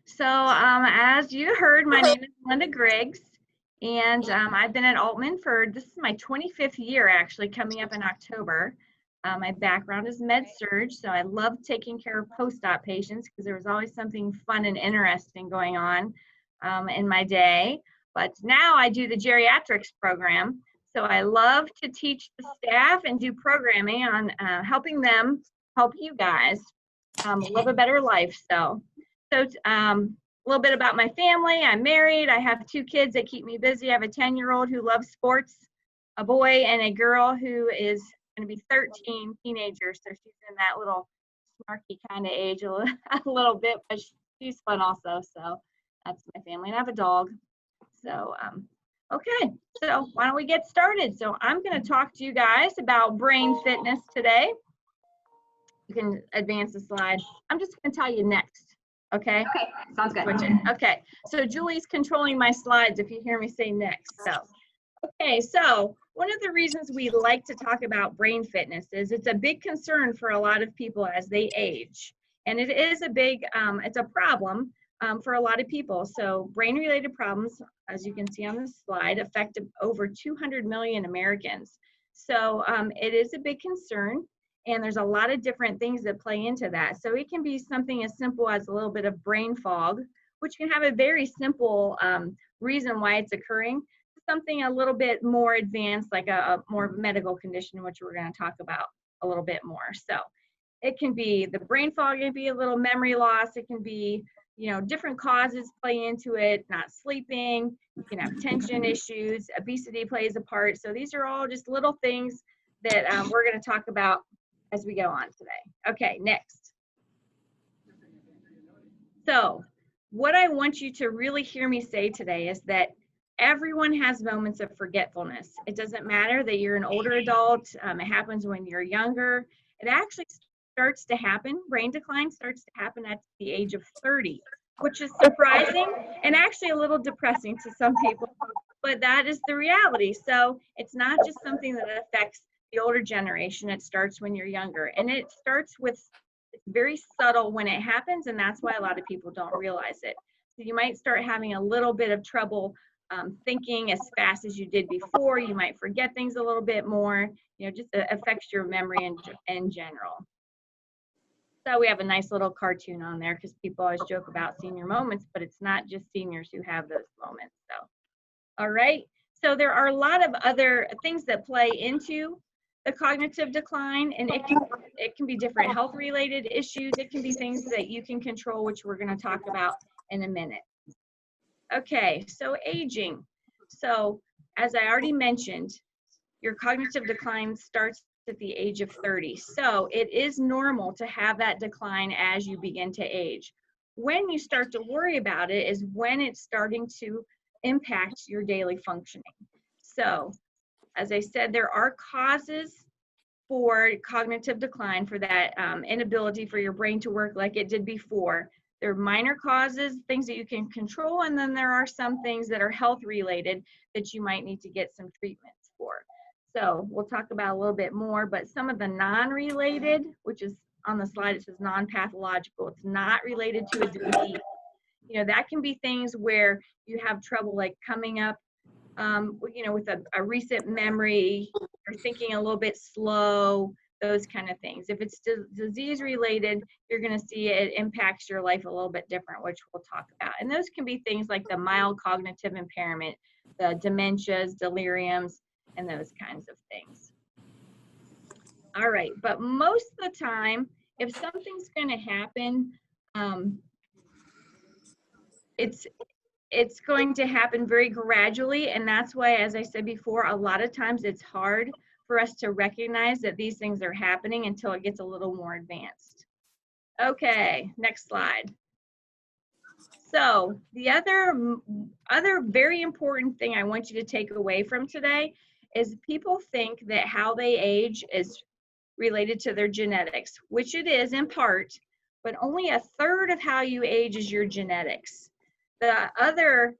So as you heard, my name is Linda Griggs, and I've been at Altman for, this is my 25th year actually, coming up in October. My background is med-surg, so I love taking care of post-op patients because there was always something fun and interesting going on in my day. But now I do the geriatrics program, so I love to teach the staff and do programming on helping them help you guys live a better life. So a little bit about my family. I'm married. I have 2 kids that keep me busy. I have a 10-year-old who loves sports, a boy and a girl who is going to be 13, teenager. So she's in that little snarky kind of age a little bit, but she's fun also. So that's my family. And I have a dog. So, okay. So why don't we get started? So I'm going to talk to you guys about brain fitness today. You can advance the slide. I'm just going to tell you next. Okay. Okay, sounds good. Okay, so Julie's controlling my slides if you hear me say next. So, okay, so one of the reasons we like to talk about brain fitness is it's a big concern for a lot of people as they age. And it is a big, it's a problem for a lot of people. So brain-related problems, as you can see on this slide, affect over 200 million Americans. So it is a big concern. And there's a lot of different things that play into that. So it can be something as simple as a little bit of brain fog, which can have a very simple reason why it's occurring. Something a little bit more advanced, like a more medical condition, which we're going to talk about a little bit more. So it can be the brain fog, it can be a little memory loss. It can be, you know, different causes play into it, not sleeping. You can have tension issues. Obesity plays a part. So these are all just little things that we're going to talk about as we go on today. Okay, next. So what I want you to really hear me say today is that everyone has moments of forgetfulness. It doesn't matter that you're an older adult. It happens when you're younger. It actually starts to happen. Brain decline starts to happen at the age of 30, which is surprising and actually a little depressing to some people, but that is the reality. So it's not just something that affects the older generation. It starts when you're younger, and it starts with, it's very subtle when it happens, and that's why a lot of people don't realize it. So you might start having a little bit of trouble thinking as fast as you did before. You might forget things a little bit more, you know, just affects your memory in general. So we have a nice little cartoon on there because people always joke about senior moments, but it's not just seniors who have those moments. So, all right. So there are a lot of other things that play into the cognitive decline, and it can be different health related issues. It can be things that you can control, which we're going to talk about in a minute. Okay, so aging. So as I already mentioned, your cognitive decline starts at the age of 30. So it is normal to have that decline as you begin to age. When you start to worry about it is when it's starting to impact your daily functioning. So as I said, there are causes for cognitive decline, for that inability for your brain to work like it did before. There are minor causes, things that you can control, and then there are some things that are health related that you might need to get some treatments for. So we'll talk about a little bit more, but some of the non-related, which is on the slide, it says non-pathological. It's not related to a disease. You know, that can be things where you have trouble like coming up you know, with a recent memory, or thinking a little bit slow, those kind of things. If it's disease related, you're going to see it impacts your life a little bit different, which we'll talk about. And those can be things like the mild cognitive impairment, the dementias, deliriums, and those kinds of things. All right, but most of the time, if something's going to happen, it's going to happen very gradually, and that's why, as I said before, a lot of times it's hard for us to recognize that these things are happening until it gets a little more advanced. Okay, next slide. So the other very important thing I want you to take away from today is people think that how they age is related to their genetics, which it is in part, but only 1/3 of how you age is your genetics. The other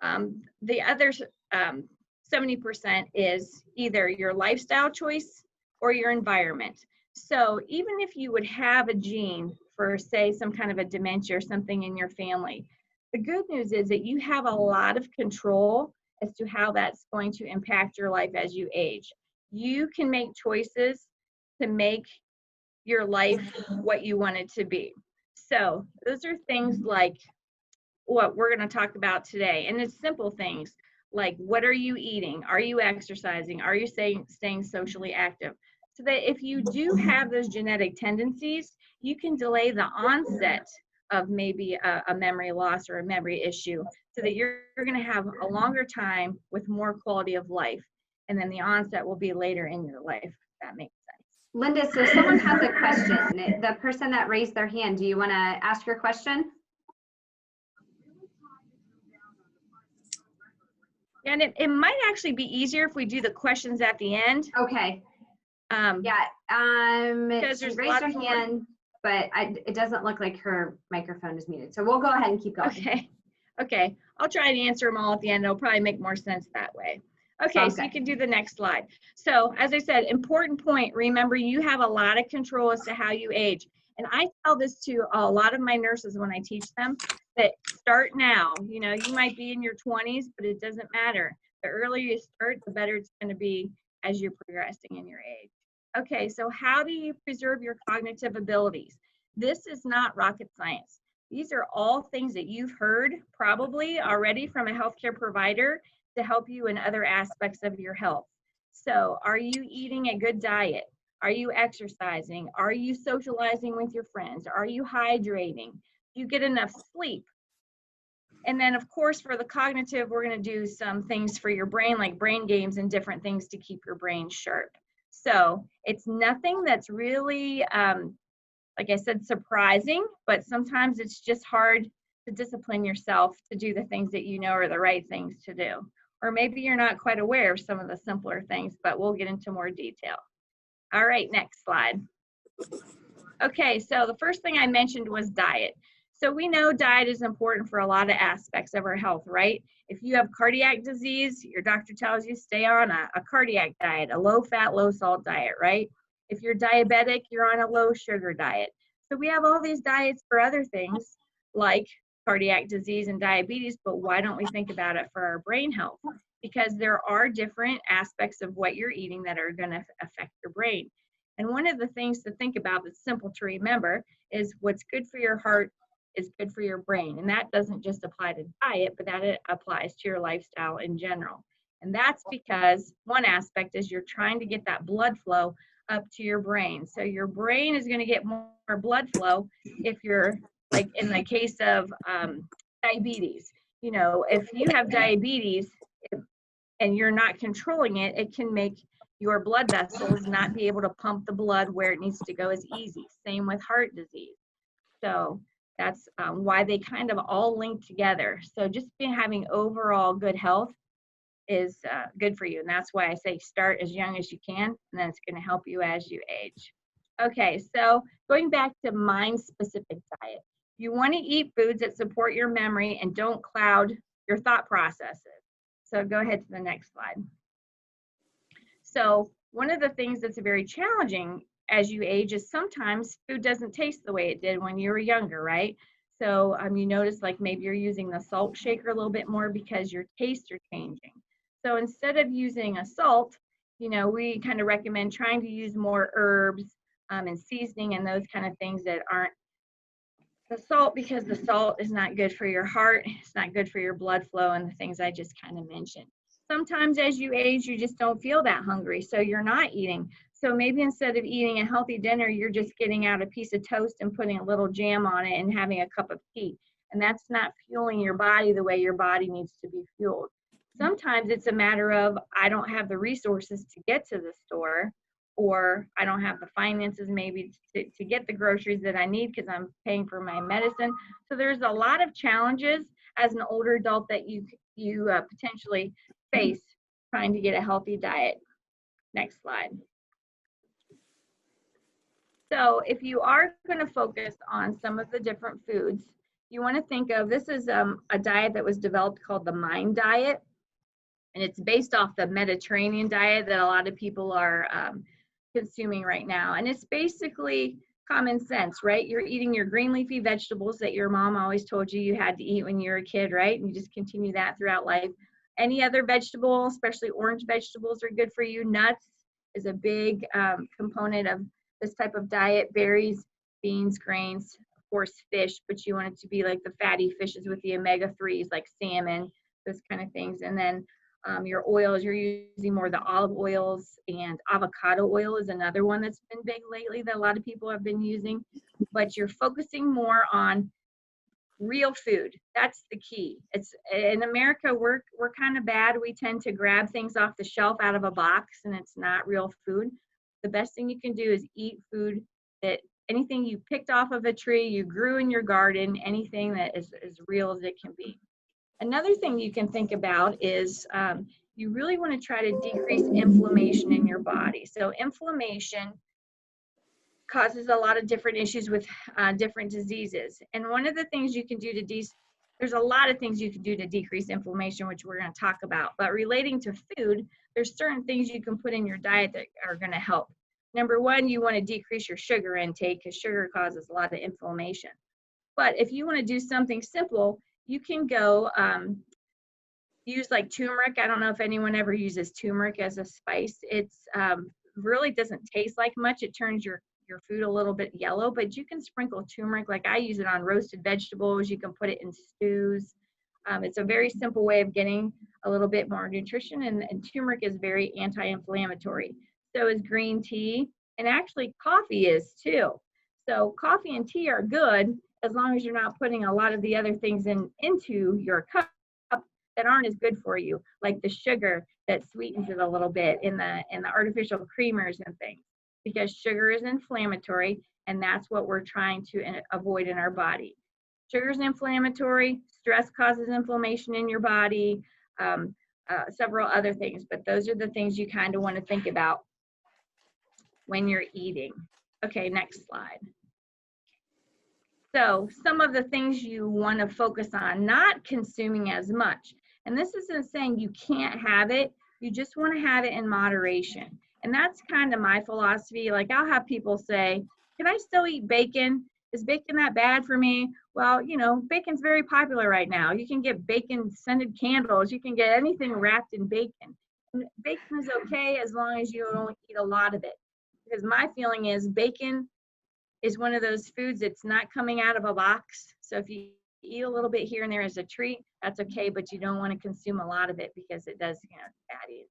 70% is either your lifestyle choice or your environment. So even if you would have a gene for, say, some kind of a dementia or something in your family. The good news is that you have a lot of control as to how that's going to impact your life as you age. You can make choices to make your life what you want it to be. So those are things like what we're going to talk about today. And it's simple things like, what are you eating? Are you exercising? Are you staying socially active? So that if you do have those genetic tendencies, you can delay the onset of maybe a memory loss or a memory issue, so that you're going to have a longer time with more quality of life. And then the onset will be later in your life, if that makes sense. Linda, so someone has a question. The person that raised their hand, do you want to ask your question? And it might actually be easier if we do the questions at the end. Okay. Yeah. She raised her hand, but it doesn't look like her microphone is muted. So we'll go ahead and keep going. Okay. Okay. I'll try to answer them all at the end. It'll probably make more sense that way. Okay, so you can do the next slide. So as I said, important point, remember you have a lot of control as to how you age. And I tell this to a lot of my nurses when I teach them, that start now. You know, you might be in your 20s, but it doesn't matter. The earlier you start, the better it's going to be as you're progressing in your age. Okay, so how do you preserve your cognitive abilities? This is not rocket science. These are all things that you've heard probably already from a healthcare provider to help you in other aspects of your health. So are you eating a good diet? Are you exercising? Are you socializing with your friends? Are you hydrating? Do you get enough sleep? And then of course for the cognitive, we're going to do some things for your brain, like brain games and different things to keep your brain sharp. So it's nothing that's really, like I said, surprising, but sometimes it's just hard to discipline yourself to do the things that you know are the right things to do. Or maybe you're not quite aware of some of the simpler things, but we'll get into more detail. All right, next slide. Okay, so the first thing I mentioned was diet. So we know diet is important for a lot of aspects of our health, right? If you have cardiac disease, your doctor tells you stay on a cardiac diet, a low-fat, low-salt diet, right? If you're diabetic, you're on a low-sugar diet. So we have all these diets for other things like cardiac disease and diabetes, but why don't we think about it for our brain health? Because there are different aspects of what you're eating that are going to affect your brain. And one of the things to think about that's simple to remember is what's good for your heart is good for your brain. And that doesn't just apply to diet, but that it applies to your lifestyle in general. And that's because one aspect is you're trying to get that blood flow up to your brain. So your brain is going to get more blood flow if you're, like in the case of diabetes. You know, if you have diabetes and you're not controlling it, it can make your blood vessels not be able to pump the blood where it needs to go as easy. Same with heart disease. So that's why they kind of all link together. So just having overall good health is good for you. And that's why I say start as young as you can, and then it's going to help you as you age. Okay, so going back to mind-specific diet. You want to eat foods that support your memory and don't cloud your thought processes. So go ahead to the next slide. So one of the things that's very challenging as you age is sometimes food doesn't taste the way it did when you were younger, right? So you notice like maybe you're using the salt shaker a little bit more because your tastes are changing. So instead of using a salt, you know, we kind of recommend trying to use more herbs and seasoning and those kind of things that aren't the salt, because the salt is not good for your heart, it's not good for your blood flow, and the things I just kind of mentioned. Sometimes as you age, you just don't feel that hungry, so you're not eating. So maybe instead of eating a healthy dinner, you're just getting out a piece of toast and putting a little jam on it and having a cup of tea. And that's not fueling your body the way your body needs to be fueled. Sometimes it's a matter of, I don't have the resources to get to the store, or I don't have the finances maybe to get the groceries that I need because I'm paying for my medicine. So there's a lot of challenges as an older adult that you potentially face trying to get a healthy diet. Next slide. So if you are going to focus on some of the different foods, you want to think of, this is a diet that was developed called the MIND diet. And it's based off the Mediterranean diet that a lot of people are consuming right now. And it's basically common sense, right? You're eating your green leafy vegetables that your mom always told you had to eat when you were a kid, right? And you just continue that throughout life. Any other vegetable, especially orange vegetables, are good for you. Nuts is a big component of this type of diet. Berries, beans, grains, of course, fish, but you want it to be like the fatty fishes with the omega-3s, like salmon, those kind of things. And then your oils, you're using more the olive oils, and avocado oil is another one that's been big lately that a lot of people have been using. But you're focusing more on real food. That's the key. It's in America, we're kind of bad. We tend to grab things off the shelf out of a box, and it's not real food. The best thing you can do is eat food that anything you picked off of a tree, you grew in your garden, anything that is as real as it can be. Another thing you can think about is you really want to try to decrease inflammation in your body. So inflammation causes a lot of different issues with different diseases. And one of the things you can do to there's a lot of things you can do to decrease inflammation, which we're going to talk about. But relating to food, there's certain things you can put in your diet that are going to help. Number one, you want to decrease your sugar intake because sugar causes a lot of inflammation. But if you want to do something simple, you can go use like turmeric. I don't know if anyone ever uses turmeric as a spice. It's really doesn't taste like much. It turns your food a little bit yellow, but you can sprinkle turmeric. Like I use it on roasted vegetables. You can put it in stews. It's a very simple way of getting a little bit more nutrition, and turmeric is very anti-inflammatory. So is green tea, and actually coffee is too. So coffee and tea are good as long as you're not putting a lot of the other things into your cup that aren't as good for you, like the sugar that sweetens it a little bit in the artificial creamers and things, because sugar is inflammatory, and that's what we're trying to avoid in our body. Sugar is inflammatory, stress causes inflammation in your body, several other things, but those are the things you kind of want to think about when you're eating. Okay, next slide. So some of the things you want to focus on, not consuming as much. And this isn't saying you can't have it, you just want to have it in moderation. And that's kind of my philosophy. Like I'll have people say, can I still eat bacon? Is bacon that bad for me? Well, you know, bacon's very popular right now. You can get bacon scented candles. You can get anything wrapped in bacon. And bacon is okay as long as you don't eat a lot of it. Because my feeling is bacon is one of those foods that's not coming out of a box. So if you eat a little bit here and there as a treat, that's okay, but you don't want to consume a lot of it because it does, you know, fatty.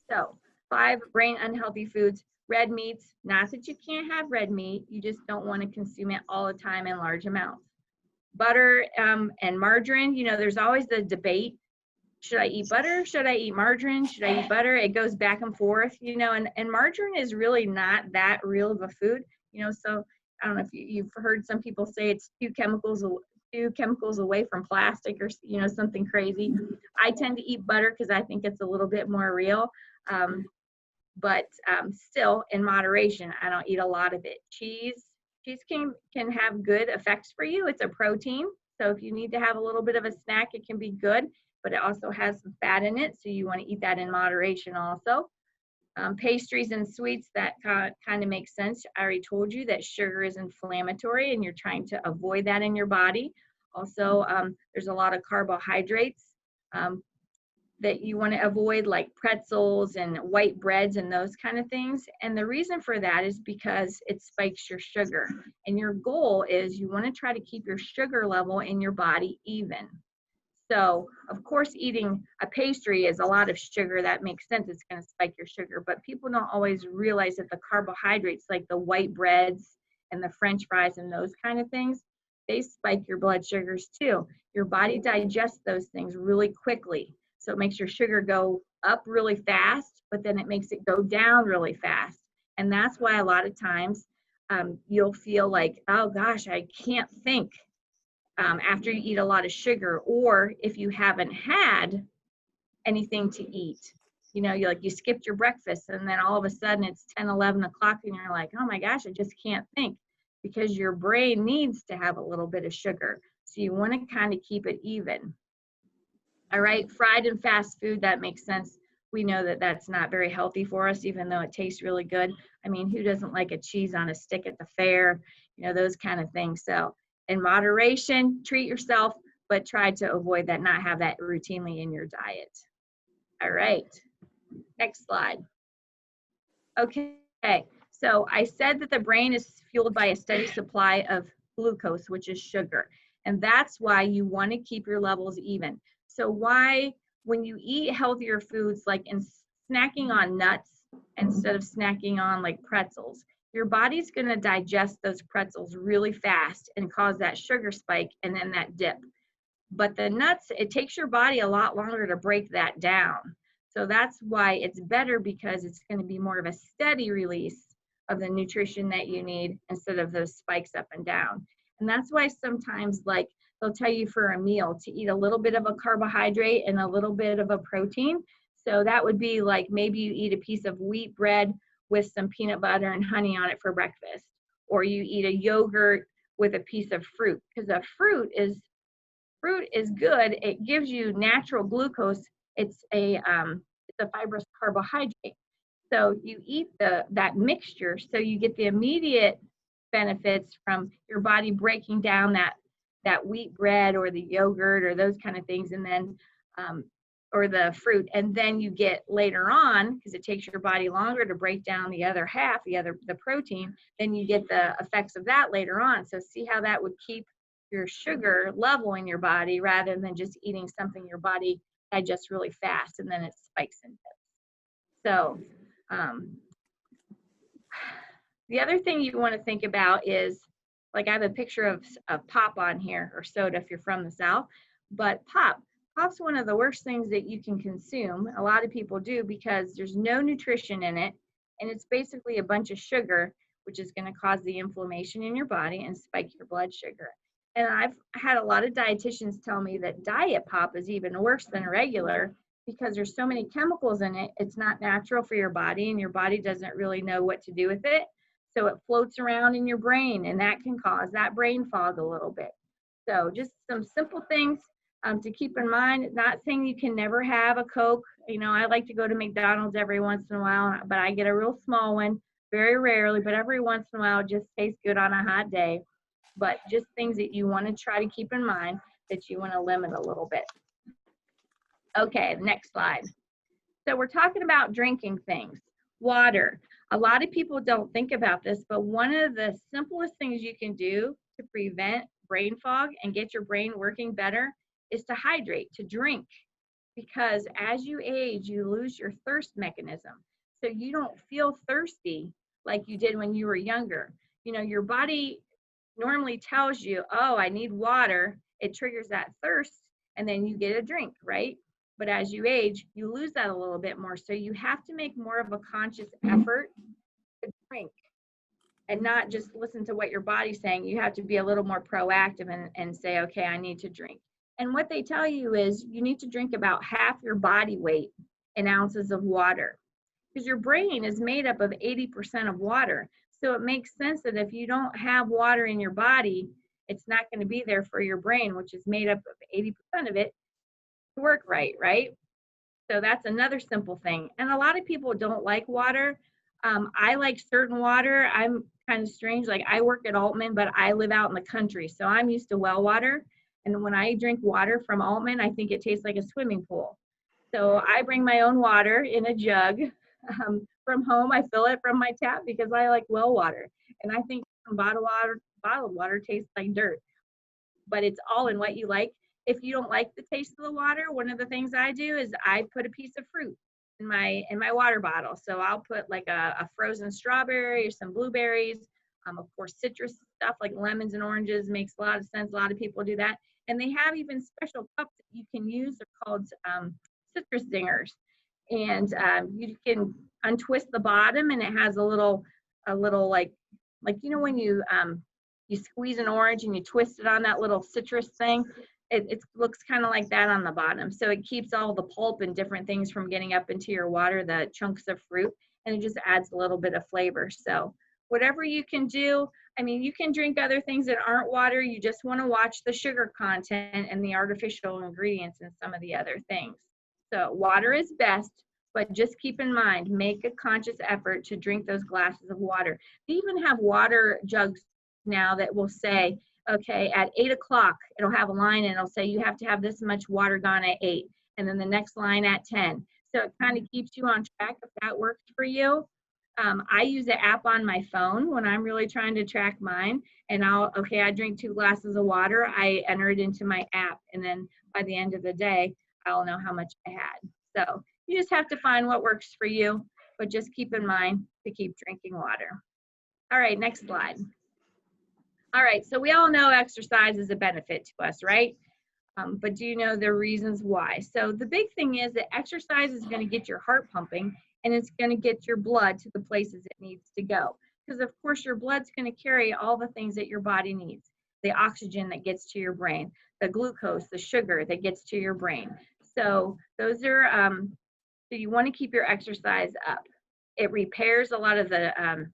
So 5 brain unhealthy foods. Red meats, not that you can't have red meat, you just don't want to consume it all the time in large amounts. Butter and margarine, you know, there's always the debate. Should I eat butter? Should I eat margarine? Should I eat butter? It goes back and forth, you know, and margarine is really not that real of a food, you know, so I don't know if you've heard some people say it's 2 chemicals away from plastic or, you know, something crazy. I tend to eat butter because I think it's a little bit more real. But still in moderation. I don't eat a lot of it. Cheese can have good effects for you. It's a protein, so if you need to have a little bit of a snack, it can be good, but it also has some fat in it, so you want to eat that in moderation also. Pastries and sweets, that kind of makes sense. I already told you that sugar is inflammatory, and you're trying to avoid that in your body. Also, there's a lot of carbohydrates that you want to avoid, like pretzels and white breads and those kind of things. And the reason for that is because it spikes your sugar. And your goal is you want to try to keep your sugar level in your body even. So, of course, eating a pastry is a lot of sugar. That makes sense. It's going to spike your sugar. But people don't always realize that the carbohydrates, like the white breads and the French fries and those kind of things, they spike your blood sugars too. Your body digests those things really quickly. So it makes your sugar go up really fast, but then it makes it go down really fast. And that's why a lot of times you'll feel like, oh gosh, I can't think after you eat a lot of sugar, or if you haven't had anything to eat. You know, you skipped your breakfast and then all of a sudden it's 10, 11 o'clock and you're like, oh my gosh, I just can't think, because your brain needs to have a little bit of sugar. So you want to kind of keep it even. All right, fried and fast food, that makes sense. we know that that's not very healthy for us, even though it tastes really good. I mean, who doesn't like a cheese on a stick at the fair? You know, those kind of things. So in moderation, treat yourself, but try to avoid that, not have that routinely in your diet. All right, next slide. Okay, so I said that the brain is fueled by a steady supply of glucose, which is sugar. And that's why you want to keep your levels even. So why, when you eat healthier foods, like in snacking on nuts instead of snacking on like pretzels, your body's going to digest those pretzels really fast and cause that sugar spike and then that dip. But the nuts, it takes your body a lot longer to break that down. So that's why it's better, because it's going to be more of a steady release of the nutrition that you need instead of those spikes up and down. And that's why sometimes, like, they'll tell you for a meal to eat a little bit of a carbohydrate and a little bit of a protein. So that would be like, maybe you eat a piece of wheat bread with some peanut butter and honey on it for breakfast, or you eat a yogurt with a piece of fruit, because a fruit is good. It gives you natural glucose. It's a fibrous carbohydrate. So you eat that mixture, so you get the immediate benefits from your body breaking down that wheat bread or the yogurt or those kind of things, and then or the fruit, and then you get later on, because it takes your body longer to break down the other half, the protein, then you get the effects of that later on. So see how that would keep your sugar level in your body, rather than just eating something your body digests really fast and then it spikes and dips. So the other thing you want to think about is, like, I have a picture of pop on here, or soda if you're from the South, but pop's one of the worst things that you can consume. A lot of people do, because there's no nutrition in it, and it's basically a bunch of sugar, which is going to cause the inflammation in your body and spike your blood sugar. And I've had a lot of dietitians tell me that diet pop is even worse than regular, because there's so many chemicals in it. It's not natural for your body, and your body doesn't really know what to do with it. So it floats around in your brain, and that can cause that brain fog a little bit. So just some simple things to keep in mind. Not saying you can never have a Coke. You know, I like to go to McDonald's every once in a while, but I get a real small one, very rarely, but every once in a while it just tastes good on a hot day. But just things that you want to try to keep in mind, that you want to limit a little bit. Okay, next slide. So we're talking about drinking things. Water. A lot of people don't think about this, but one of the simplest things you can do to prevent brain fog and get your brain working better is to hydrate, to drink. Because as you age, you lose your thirst mechanism. So you don't feel thirsty like you did when you were younger. You know, your body normally tells you, oh, I need water. It triggers that thirst, and then you get a drink, right? But as you age, you lose that a little bit more. So you have to make more of a conscious effort to drink, and not just listen to what your body's saying. You have to be a little more proactive and say, okay, I need to drink. And what they tell you is you need to drink about half your body weight in ounces of water, because your brain is made up of 80% of water. So it makes sense that if you don't have water in your body, it's not going to be there for your brain, which is made up of 80% of it, to work right, right? So that's another simple thing. And a lot of people don't like water. I like certain water. I'm kind of strange. Like, I work at Altman, but I live out in the country. So I'm used to well water. And when I drink water from Altman, I think it tastes like a swimming pool. So I bring my own water in a jug. From home, I fill it from my tap, because I like well water. And I think bottled water tastes like dirt. But it's all in what you like. If you don't like the taste of the water, one of the things I do is I put a piece of fruit in my water bottle. So I'll put like a frozen strawberry or some blueberries. Of course, citrus stuff like lemons and oranges makes a lot of sense. A lot of people do that. And they have even special cups that you can use. They're called citrus zingers. And you can untwist the bottom, and it has a little like you know, when you squeeze an orange and you twist it on that little citrus thing, it looks kind of like that on the bottom. So it keeps all the pulp and different things from getting up into your water, the chunks of fruit, and it just adds a little bit of flavor. So whatever you can do, I mean, you can drink other things that aren't water. You just want to watch the sugar content and the artificial ingredients and some of the other things. So water is best, But just keep in mind, make a conscious effort to drink those glasses of water. They even have water jugs now that will say, okay, at 8 o'clock, it'll have a line and it'll say you have to have this much water gone at 8, and then the next line at 10. So it kind of keeps you on track if that works for you. I use the app on my phone when I'm really trying to track mine, and I drink 2 glasses of water, I enter it into my app, and then by the end of the day, I'll know how much I had. So you just have to find what works for you, but just keep in mind to keep drinking water. All right, next slide. All right, so we all know exercise is a benefit to us, right? But do you know the reasons why? So the big thing is that exercise is going to get your heart pumping, and it's going to get your blood to the places it needs to go. Because of course your blood's going to carry all the things that your body needs. The oxygen that gets to your brain, the glucose, the sugar that gets to your brain. So those are, so you want to keep your exercise up. It repairs a lot of the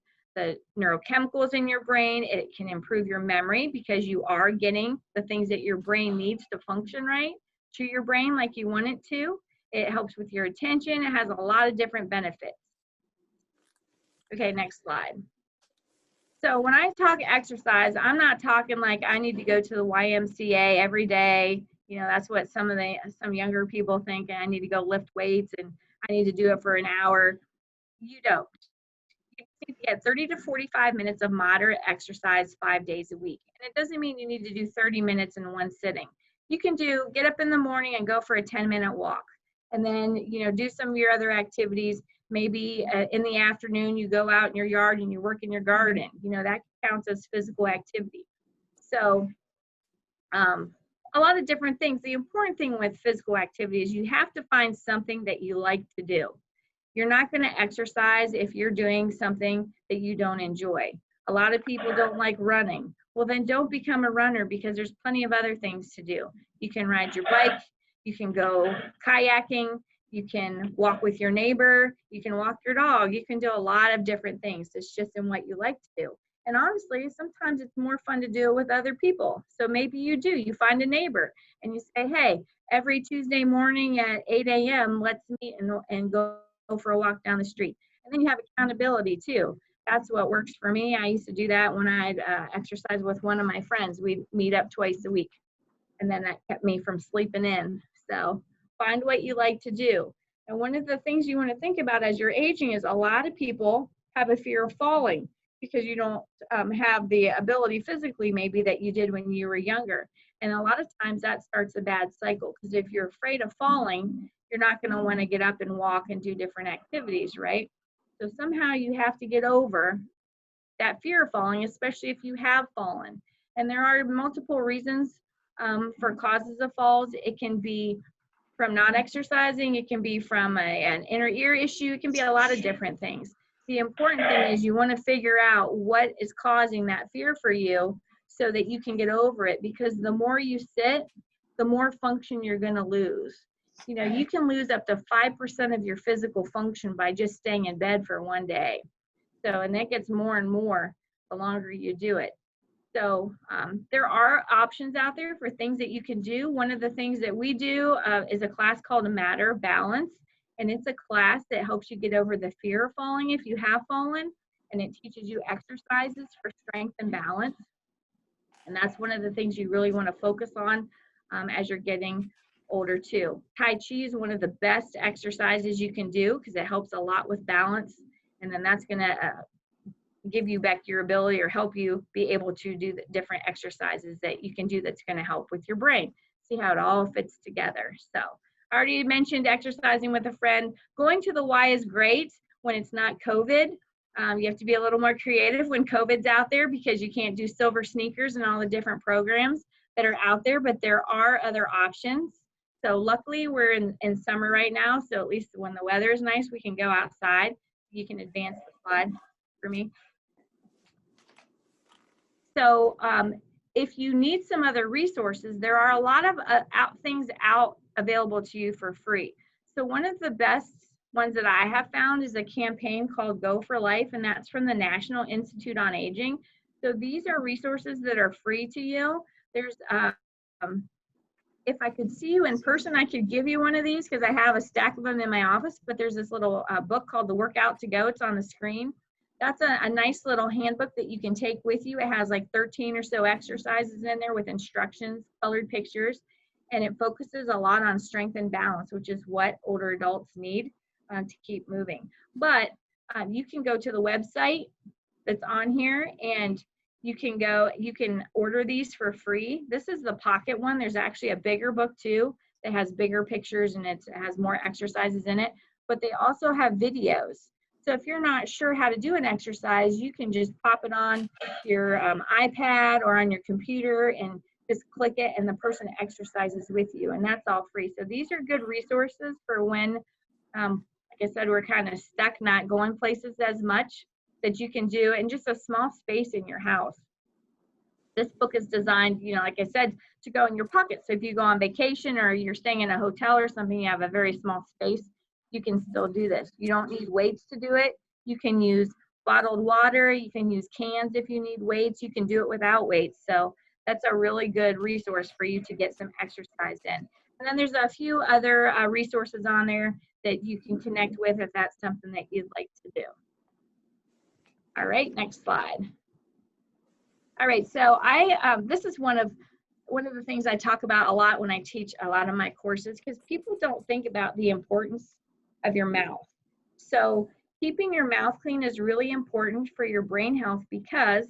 neurochemicals in your brain. It can improve your memory because you are getting the things that your brain needs to function right to your brain like you want it to. It helps with your attention. It has a lot of different benefits. Okay, next slide. So when I talk exercise, I'm not talking like I need to go to the YMCA every day. You know, that's what some younger people think. I need to go lift weights and I need to do it for an hour. You don't. You need to get 30 to 45 minutes of moderate exercise 5 days a week. And it doesn't mean you need to do 30 minutes in one sitting. You can get up in the morning and go for a 10-minute walk. And then, you know, do some of your other activities. Maybe in the afternoon, you go out in your yard and you work in your garden. You know, that counts as physical activity. So a lot of different things. The important thing with physical activity is you have to find something that you like to do. You're not going to exercise if you're doing something that you don't enjoy. A lot of people don't like running. Well, then don't become a runner because there's plenty of other things to do. You can ride your bike, you can go kayaking, you can walk with your neighbor, you can walk your dog, you can do a lot of different things. It's just in what you like to do. And honestly, sometimes it's more fun to do it with other people. So maybe you find a neighbor and you say, hey, every Tuesday morning at 8 a.m., let's meet and go for a walk down the street. And then you have accountability too. That's what works for me. I used to do that when I'd exercise with one of my friends. We'd meet up twice a week. And then that kept me from sleeping in. So find what you like to do. And one of the things you want to think about as you're aging is a lot of people have a fear of falling because you don't have the ability physically maybe that you did when you were younger. And a lot of times that starts a bad cycle because if you're afraid of falling, you're not going to want to get up and walk and do different activities, right? So somehow you have to get over that fear of falling, especially if you have fallen. And there are multiple reasons for causes of falls. It can be from not exercising, it can be from an inner ear issue, it can be a lot of different things. The important thing is you want to figure out what is causing that fear for you so that you can get over it, because the more you sit, the more function you're going to lose. You know, you can lose up to 5% of your physical function by just staying in bed for one day. So, and that gets more and more the longer you do it. So there are options out there for things that you can do. One of the things that we do is a class called A Matter of Balance. And it's a class that helps you get over the fear of falling if you have fallen. And it teaches you exercises for strength and balance. And that's one of the things you really want to focus on as you're getting older too. Tai Chi is one of the best exercises you can do because it helps a lot with balance. And then that's going to give you back your ability or help you be able to do the different exercises that you can do that's going to help with your brain. See how it all fits together. So I already mentioned exercising with a friend. Going to the Y is great when it's not COVID. You have to be a little more creative when COVID's out there because you can't do silver sneakers and all the different programs that are out there, but there are other options. So luckily we're in summer right now, so at least when the weather is nice, we can go outside. You can advance the slide for me. So if you need some other resources, there are a lot of things available to you for free. So one of the best ones that I have found is a campaign called Go for Life, and that's from the National Institute on Aging. So these are resources that are free to you. There's If I could see you in person, I could give you one of these because I have a stack of them in my office, but there's this little book called The Workout to Go. It's on the screen. That's a nice little handbook that you can take with you. It has like 13 or so exercises in there with instructions, colored pictures, and it focuses a lot on strength and balance, which is what older adults need to keep moving. But you can go to the website that's on here, and you can order these for free. This is the pocket one. There's actually a bigger book too that has bigger pictures and it has more exercises in it, but they also have videos. So if you're not sure how to do an exercise, you can just pop it on your iPad or on your computer and just click it, and the person exercises with you, and that's all free. So these are good resources for when, like I said, we're kind of stuck not going places as much, that you can do in just a small space in your house. This book is designed, you know, like I said, to go in your pocket. So if you go on vacation or you're staying in a hotel or something, you have a very small space, you can still do this. You don't need weights to do it. You can use bottled water. You can use cans if you need weights. You can do it without weights. So that's a really good resource for you to get some exercise in. And then there's a few other resources on there that you can connect with if that's something that you'd like to do. All right, next slide. All right, so this is one of the things I talk about a lot when I teach a lot of my courses, because people don't think about the importance of your mouth. So keeping your mouth clean is really important for your brain health, because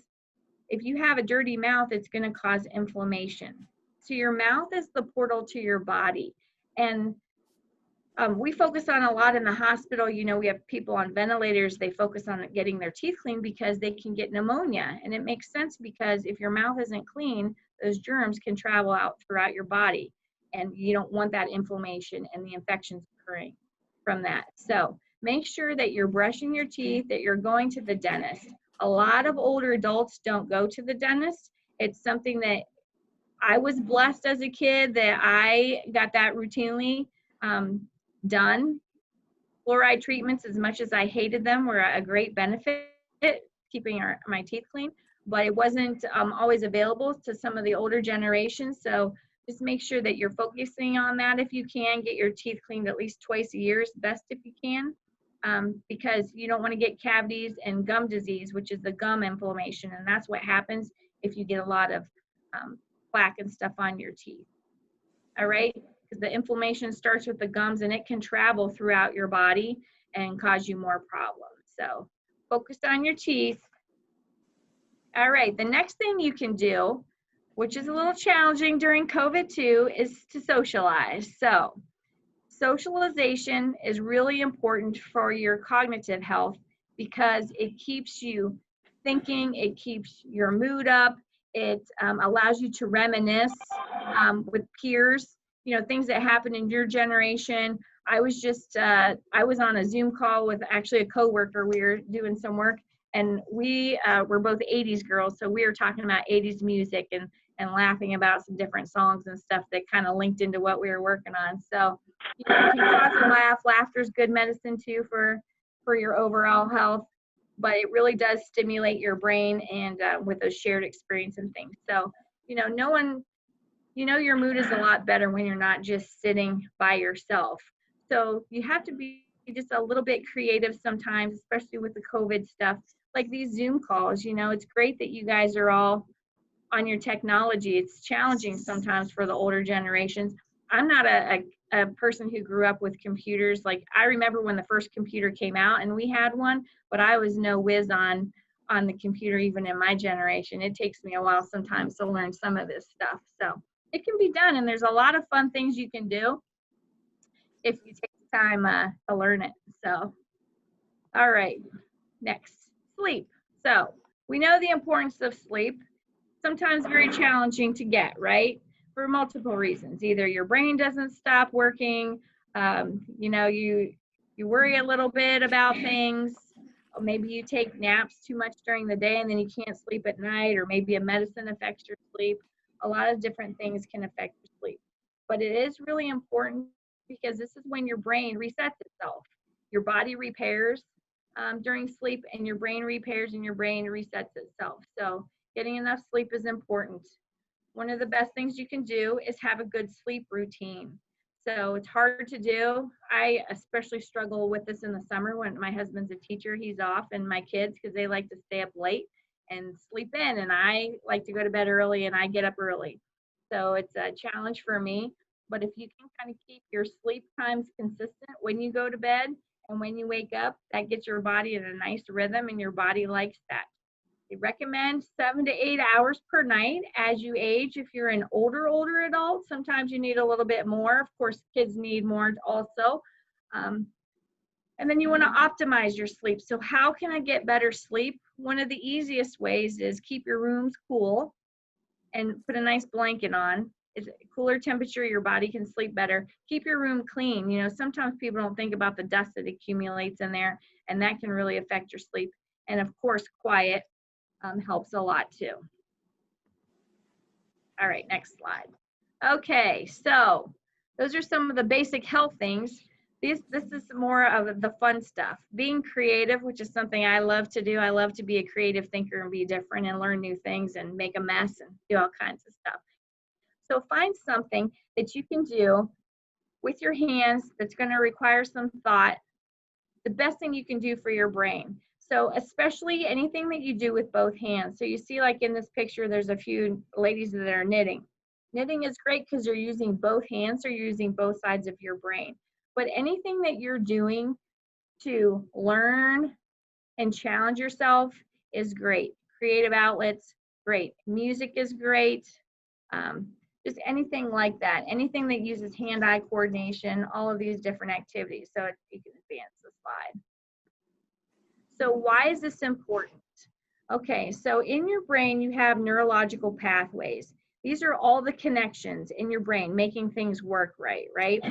if you have a dirty mouth, it's going to cause inflammation. So your mouth is the portal to your body. And we focus on a lot in the hospital. You know, we have people on ventilators. They focus on getting their teeth clean because they can get pneumonia. And it makes sense, because if your mouth isn't clean, those germs can travel out throughout your body. And you don't want that inflammation and the infections occurring from that. So make sure that you're brushing your teeth, that you're going to the dentist. A lot of older adults don't go to the dentist. It's something that I was blessed as a kid that I got that routinely done. Fluoride treatments, as much as I hated them, were a great benefit, keeping my teeth clean, but it wasn't always available to some of the older generations. So just make sure that you're focusing on that. If you can, get your teeth cleaned at least twice a year is best if you can, because you don't want to get cavities and gum disease, which is the gum inflammation, and that's what happens if you get a lot of plaque and stuff on your teeth. All right, because the inflammation starts with the gums, and it can travel throughout your body and cause you more problems. So focus on your teeth. All right, the next thing you can do, which is a little challenging during COVID too, is to socialize. So socialization is really important for your cognitive health, because it keeps you thinking, it keeps your mood up, it allows you to reminisce with peers, you know, things that happened in your generation. I was just, I was on a Zoom call with actually a coworker. We were doing some work, and we were both 80s girls, so we were talking about 80s music and laughing about some different songs and stuff that kind of linked into what we were working on. So, you know, you can cause a laugh. Laughter is good medicine too for your overall health, but it really does stimulate your brain and with those shared experience and things. So, you know, your mood is a lot better when you're not just sitting by yourself. So you have to be just a little bit creative sometimes, especially with the COVID stuff, like these Zoom calls. You know, it's great that you guys are all on your technology. It's challenging sometimes for the older generations. I'm not a person who grew up with computers. Like, I remember when the first computer came out and we had one, but I was no whiz on the computer even in my generation. It takes me a while sometimes to learn some of this stuff. So it can be done, and there's a lot of fun things you can do if you take the time to learn it. So, all right, next, sleep. So we know the importance of sleep. Sometimes very challenging to get, right? For multiple reasons. Either your brain doesn't stop working, you know, you worry a little bit about things, or maybe you take naps too much during the day and then you can't sleep at night, or maybe a medicine affects your sleep. A lot of different things can affect your sleep. But it is really important, because this is when your brain resets itself. Your body repairs during sleep, and your brain repairs, and your brain resets itself. So getting enough sleep is important. one of the best things you can do is have a good sleep routine. So it's hard to do. I especially struggle with this in the summer when my husband's a teacher, he's off, and my kids, because they like to stay up late and sleep in, and I like to go to bed early and I get up early. So it's a challenge for me. But if you can kind of keep your sleep times consistent when you go to bed and when you wake up, that gets your body in a nice rhythm, and your body likes that. They recommend 7 to 8 hours per night as you age. If you're an older adult, sometimes you need a little bit more. Of course, kids need more also. And then you want to optimize your sleep. So how can I get better sleep? One of the easiest ways is keep your rooms cool and put a nice blanket on. It's a cooler temperature, your body can sleep better. Keep your room clean. You know, sometimes people don't think about the dust that accumulates in there, and that can really affect your sleep. And of course, quiet helps a lot too. All right, next slide. Okay, so those are some of the basic health things. This is more of the fun stuff. Being creative, which is something I love to do. I love to be a creative thinker and be different and learn new things and make a mess and do all kinds of stuff. So find something that you can do with your hands that's going to require some thought. The best thing you can do for your brain. So especially anything that you do with both hands. So you see, like in this picture, there's a few ladies that are knitting. Knitting is great because you're using both hands, or you're using both sides of your brain. But anything that you're doing to learn and challenge yourself is great. Creative outlets, great. Music is great. Just anything like that. Anything that uses hand-eye coordination, all of these different activities. So you can advance the slide. So why is this important? Okay, so in your brain, you have neurological pathways. These are all the connections in your brain making things work right?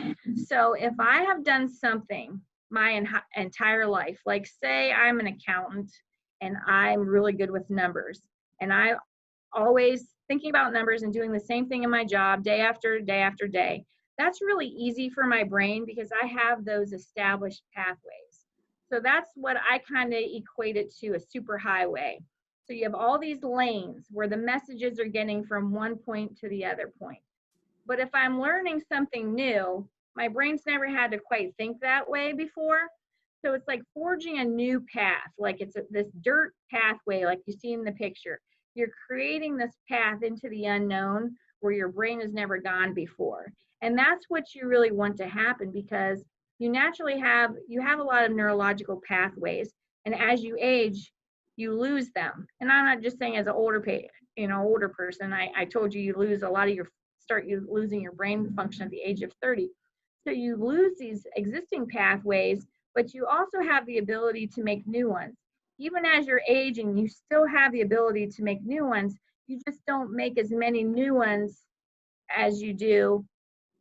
So if I have done something my entire life, like say I'm an accountant and I'm really good with numbers, and I always thinking about numbers and doing the same thing in my job day after day after day, that's really easy for my brain because I have those established pathways. So that's what I kind of equate it to, a super highway. So you have all these lanes where the messages are getting from one point to the other point. But if I'm learning something new, my brain's never had to quite think that way before. So it's like forging a new path, like it's this dirt pathway like you see in the picture. You're creating this path into the unknown where your brain has never gone before. And that's what you really want to happen, because you naturally have a lot of neurological pathways, and as you age, you lose them. And I'm not just saying as an older person. I told you lose a lot of losing your brain function at the age of 30. So you lose these existing pathways, but you also have the ability to make new ones. Even as you're aging, you still have the ability to make new ones. You just don't make as many new ones as you do,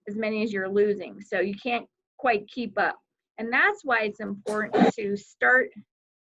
as many as you're losing. So you can't quite keep up. And that's why it's important to start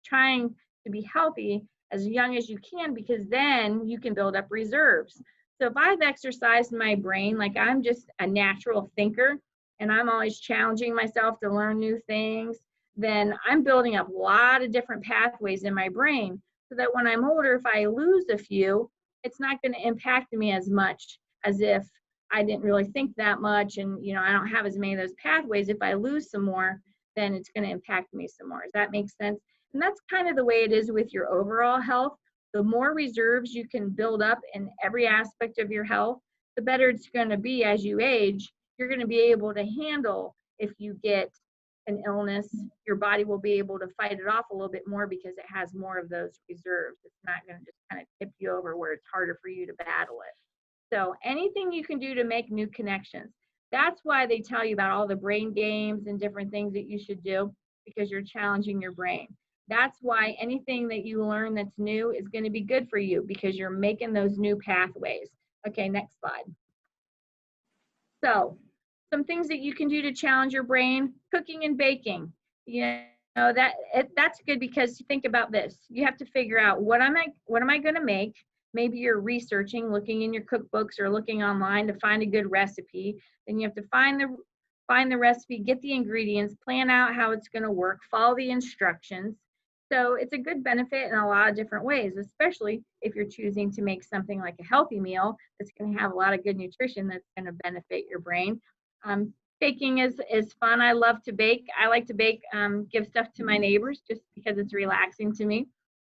trying to be healthy as young as you can, because then you can build up reserves. So if I've exercised my brain, like I'm just a natural thinker and I'm always challenging myself to learn new things, then I'm building up a lot of different pathways in my brain so that when I'm older, if I lose a few, it's not going to impact me as much as if I didn't really think that much and I don't have as many of those pathways. If I lose some more, then it's going to impact me some more. Does that make sense? And that's kind of the way it is with your overall health. The more reserves you can build up in every aspect of your health, the better it's going to be as you age. You're going to be able to handle if you get an illness. Your body will be able to fight it off a little bit more because it has more of those reserves. It's not going to just kind of tip you over where it's harder for you to battle it. So anything you can do to make new connections. That's why they tell you about all the brain games and different things that you should do, because you're challenging your brain. That's why anything that you learn that's new is going to be good for you, because you're making those new pathways. Okay, next slide. So some things that you can do to challenge your brain: cooking and baking. That's good, because think about this. You have to figure out what am I going to make? Maybe you're researching, looking in your cookbooks or looking online to find a good recipe. Then you have to find the recipe, get the ingredients, plan out how it's going to work, follow the instructions. So it's a good benefit in a lot of different ways, especially if you're choosing to make something like a healthy meal that's going to have a lot of good nutrition that's going to benefit your brain. Baking is fun. I love to bake. I like to bake, give stuff to my neighbors just because it's relaxing to me.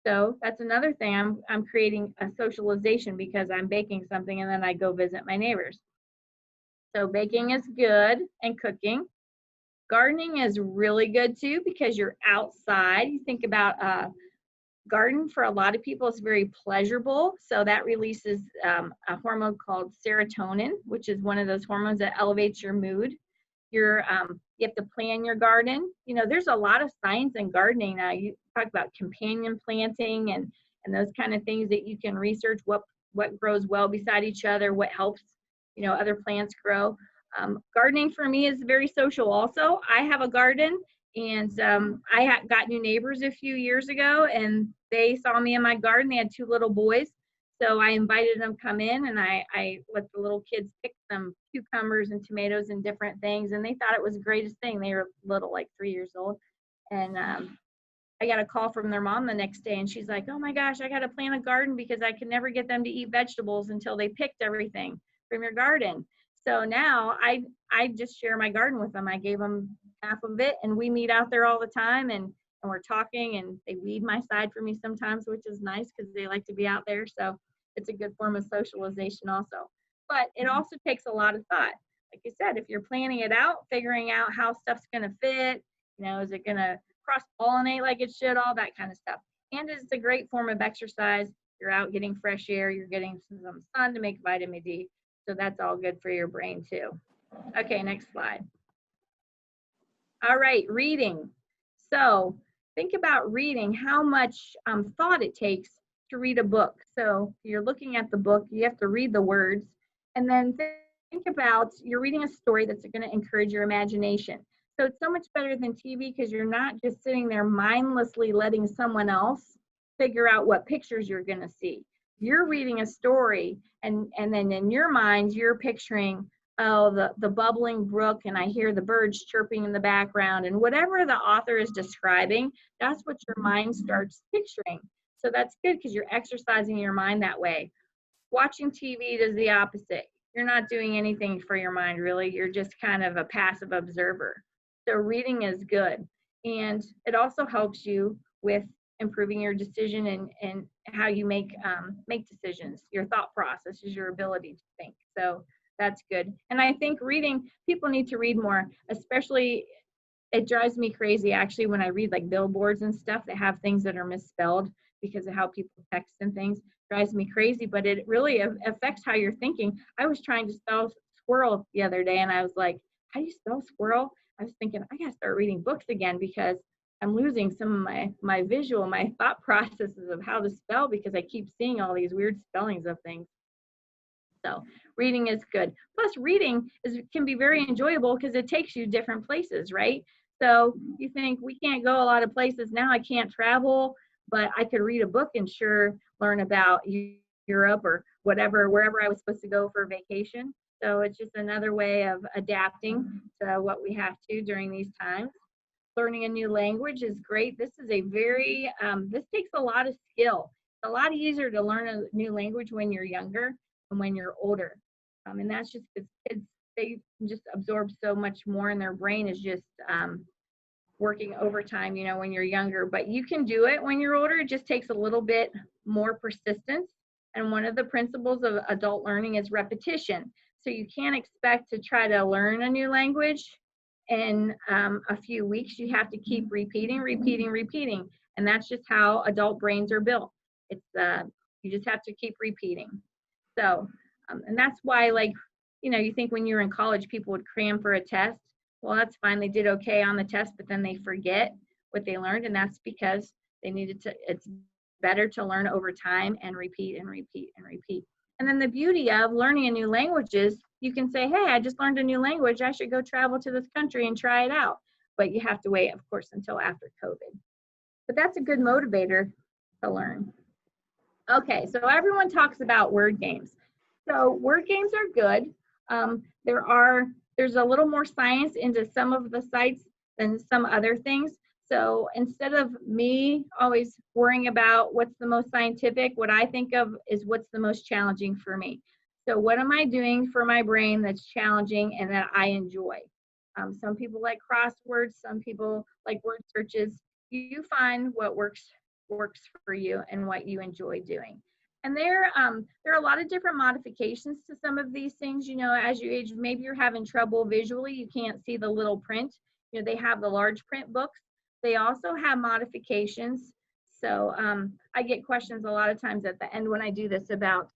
So that's another thing. I'm creating a socialization because I'm baking something and then I go visit my neighbors. So baking is good, and cooking. Gardening is really good too because you're outside. You think about garden for a lot of people is very pleasurable. So that releases a hormone called serotonin, which is one of those hormones that elevates your mood. You have to plan your garden. You know, there's a lot of science in gardening now. You talk about companion planting and those kind of things that you can research what grows well beside each other, what helps, you know, other plants grow. Gardening for me is very social also. I have a garden, and I got new neighbors a few years ago, and they saw me in my garden. They had 2 little boys. So I invited them to come in, and I let the little kids pick some cucumbers and tomatoes and different things, and they thought it was the greatest thing. They were little, like 3 years old. And I got a call from their mom the next day, and she's like, oh my gosh, I got to plant a garden because I can never get them to eat vegetables until they picked everything from your garden. So now I just share my garden with them. I gave them half of it, and we meet out there all the time, and we're talking, and they weed my side for me sometimes, which is nice because they like to be out there. So it's a good form of socialization also. But it also takes a lot of thought. Like you said, if you're planning it out, figuring out how stuff's going to fit, you know, is it going to cross-pollinate like it should, all that kind of stuff. And it's a great form of exercise. You're out getting fresh air, you're getting some sun to make vitamin D. So that's all good for your brain too. Okay, next slide. All right, reading. So think about reading, how much thought it takes to read a book. So you're looking at the book, you have to read the words, and then think about, you're reading a story that's going to encourage your imagination. So it's so much better than TV because you're not just sitting there mindlessly letting someone else figure out what pictures you're going to see. You're reading a story, and then in your mind, you're picturing, oh, the bubbling brook, and I hear the birds chirping in the background, and whatever the author is describing, that's what your mind starts picturing. So that's good because you're exercising your mind that way. Watching TV does the opposite. You're not doing anything for your mind, really. You're just kind of a passive observer. So reading is good. And it also helps you with improving your decision and how you make decisions. Your thought process is your ability to think. So that's good. And I think reading, people need to read more, especially, it drives me crazy actually when I read like billboards and stuff that have things that are misspelled because of how people text and things. Drives me crazy, but it really affects how you're thinking. I was trying to spell squirrel the other day, and I was like, how do you spell squirrel? I was thinking, I gotta start reading books again because I'm losing some of my visual, my thought processes of how to spell because I keep seeing all these weird spellings of things. So reading is good. Plus reading can be very enjoyable because it takes you different places, right? So you think, we can't go a lot of places now, I can't travel, but I could read a book and sure learn about Europe or whatever, wherever I was supposed to go for vacation. So it's just another way of adapting to what we have to during these times. Learning a new language is great. This is a very, this takes a lot of skill. It's a lot easier to learn a new language when you're younger than when you're older. And that's just because kids, they just absorb so much more, and their brain is just working overtime, you know, when you're younger. But you can do it when you're older. It just takes a little bit more persistence. And one of the principles of adult learning is repetition. So you can't expect to try to learn a new language in a few weeks. You have to keep repeating. And that's just how adult brains are built. It's you just have to keep repeating. So, and that's why, like, you know, you think when you're in college, people would cram for a test. Well, that's fine. They did okay on the test, but then they forget what they learned. And that's because they needed to, it's better to learn over time and repeat and repeat and repeat. And then the beauty of learning a new language is you can say, hey, I just learned a new language. I should go travel to this country and try it out. But you have to wait, of course, until after COVID. But that's a good motivator to learn. Okay, so everyone talks about word games. So word games are good. There's a little more science into some of the sites than some other things. So instead of me always worrying about what's the most scientific, what I think of is what's the most challenging for me. So what am I doing for my brain that's challenging and that I enjoy? Some people like crosswords, some people like word searches. You find what works for you and what you enjoy doing. And there are a lot of different modifications to some of these things. You know, as you age, maybe you're having trouble visually, you can't see the little print. You know, they have the large print books. They also have modifications. So I get questions a lot of times at the end when I do this about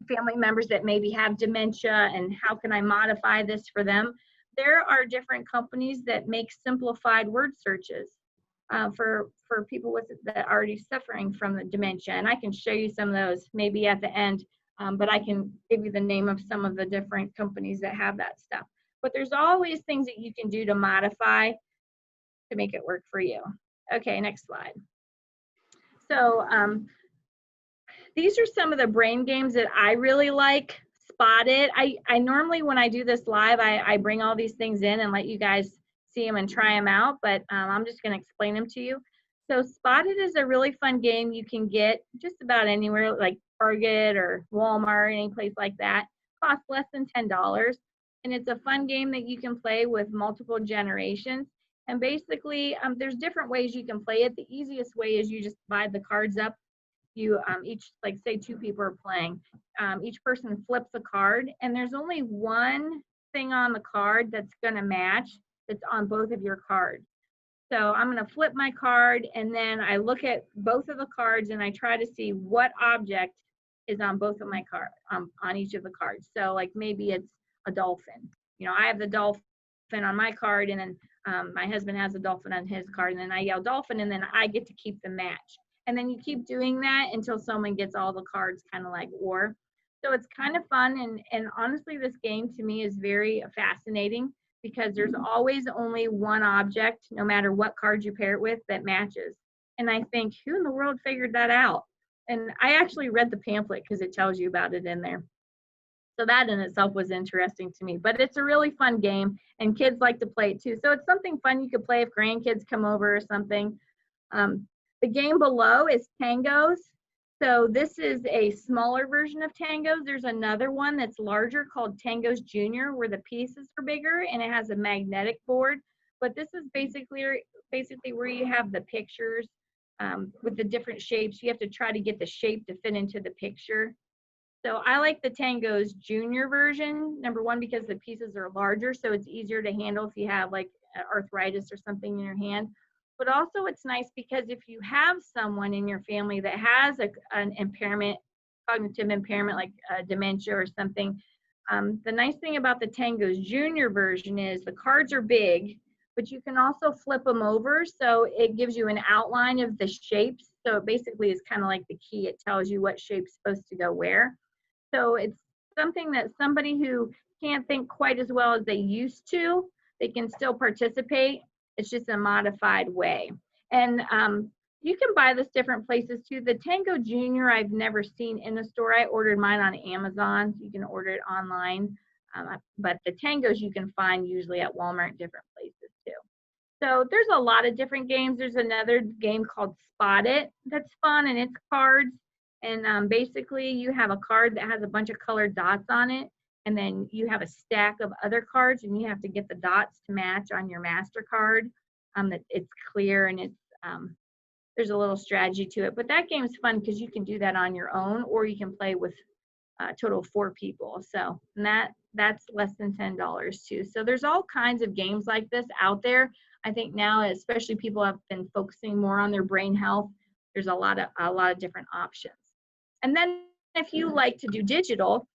family members that maybe have dementia and how can I modify this for them. There are different companies that make simplified word searches for people that are already suffering from the dementia. And I can show you some of those maybe at the end, but I can give you the name of some of the different companies that have that stuff. But there's always things that you can do to modify to make it work for you. Okay, next slide. So these are some of the brain games that I really like. Spot It. I normally, when I do this live, I bring all these things in and let you guys see them and try them out, but I'm just going to explain them to you. So Spot It is a really fun game you can get just about anywhere, like Target or Walmart, any place like that. Costs less than $10, and it's a fun game that you can play with multiple generations. And basically, there's different ways you can play it. The easiest way is you just divide the cards up. You each, like say 2 people are playing, each person flips a card, and there's only one thing on the card that's going to match that's on both of your cards. So I'm going to flip my card, and then I look at both of the cards and I try to see what object is on both of my cards, on each of the cards. So like maybe it's a dolphin. You know, I have the dolphin on my card, and then my husband has a dolphin on his card, and then I yell dolphin, and then I get to keep the match. And then you keep doing that until someone gets all the cards, kind of like war. So it's kind of fun. And honestly, this game to me is very fascinating because there's always only one object, no matter what card you pair it with, that matches. And I think, who in the world figured that out? And I actually read the pamphlet because it tells you about it in there. So that in itself was interesting to me. But it's a really fun game, and kids like to play it too. So it's something fun you could play if grandkids come over or something. The game below is Tangos. So this is a smaller version of Tangos. There's another one that's larger called Tangos Junior, where the pieces are bigger and it has a magnetic board. But this is basically where you have the pictures with the different shapes. You have to try to get the shape to fit into the picture. So I like the Tangos Junior version, number one, because the pieces are larger, so it's easier to handle if you have like arthritis or something in your hand. But also it's nice because if you have someone in your family that has an impairment, cognitive impairment like dementia or something, the nice thing about the Tangos Junior version is the cards are big, but you can also flip them over, so it gives you an outline of the shapes. So it basically is kind of like the key. It tells you what shape's supposed to go where. So it's something that somebody who can't think quite as well as they used to, they can still participate. It's just a modified way. And you can buy this different places too. The Tango Junior I've never seen in a store. I ordered mine on Amazon, so you can order it online. But the Tangos you can find usually at Walmart, different places too. So there's a lot of different games. There's another game called Spot It that's fun, and it's cards. And basically you have a card that has a bunch of colored dots on it, and then you have a stack of other cards, and you have to get the dots to match on your MasterCard. That it's clear, and it's there's a little strategy to it. But that game's fun because you can do that on your own, or you can play with a total of 4 people. So and that's less than $10 too. So there's all kinds of games like this out there. I think now, especially people have been focusing more on their brain health. There's a lot of different options. And then if you like to do digital,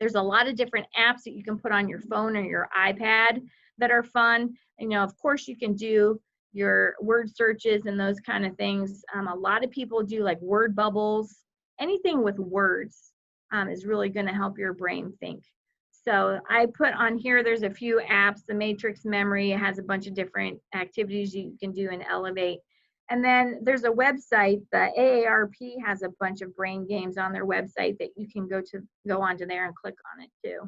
there's a lot of different apps that you can put on your phone or your iPad that are fun. You know, of course, you can do your word searches and those kind of things. A lot of people do like word bubbles. Anything with words is really going to help your brain think. So I put on here, there's a few apps. The Matrix Memory has a bunch of different activities you can do in Elevate. And then there's a website, the AARP has a bunch of brain games on their website that you can go onto there and click on it too.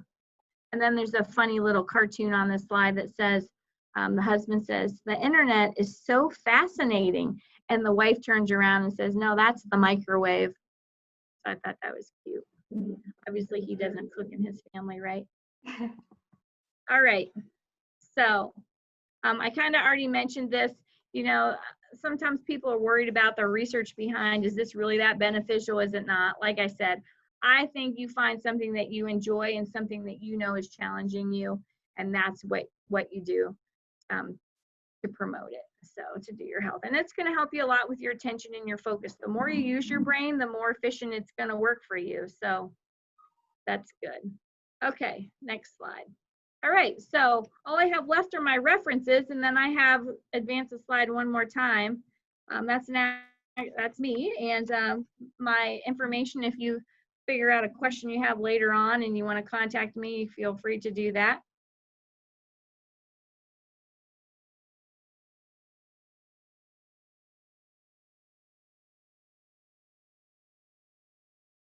And then there's a funny little cartoon on this slide that says, The husband says, the internet is so fascinating. And the wife turns around and says, no, that's the microwave. So I thought that was cute. Obviously, he doesn't cook in his family, right? All right. So I kind of already mentioned this. You know, sometimes people are worried about the research behind, is this really that beneficial? Is it not? Like I said, I think you find something that you enjoy and something that you know is challenging you, and that's what you do to promote it. So to do your health, and it's going to help you a lot with your attention and your focus. The more you use your brain, the more efficient it's going to work for you. So that's good. Okay, next slide. All right, so all I have left are my references, and then I have advance the slide one more time. That's me, and my information. If you figure out a question you have later on and you want to contact me, feel free to do that.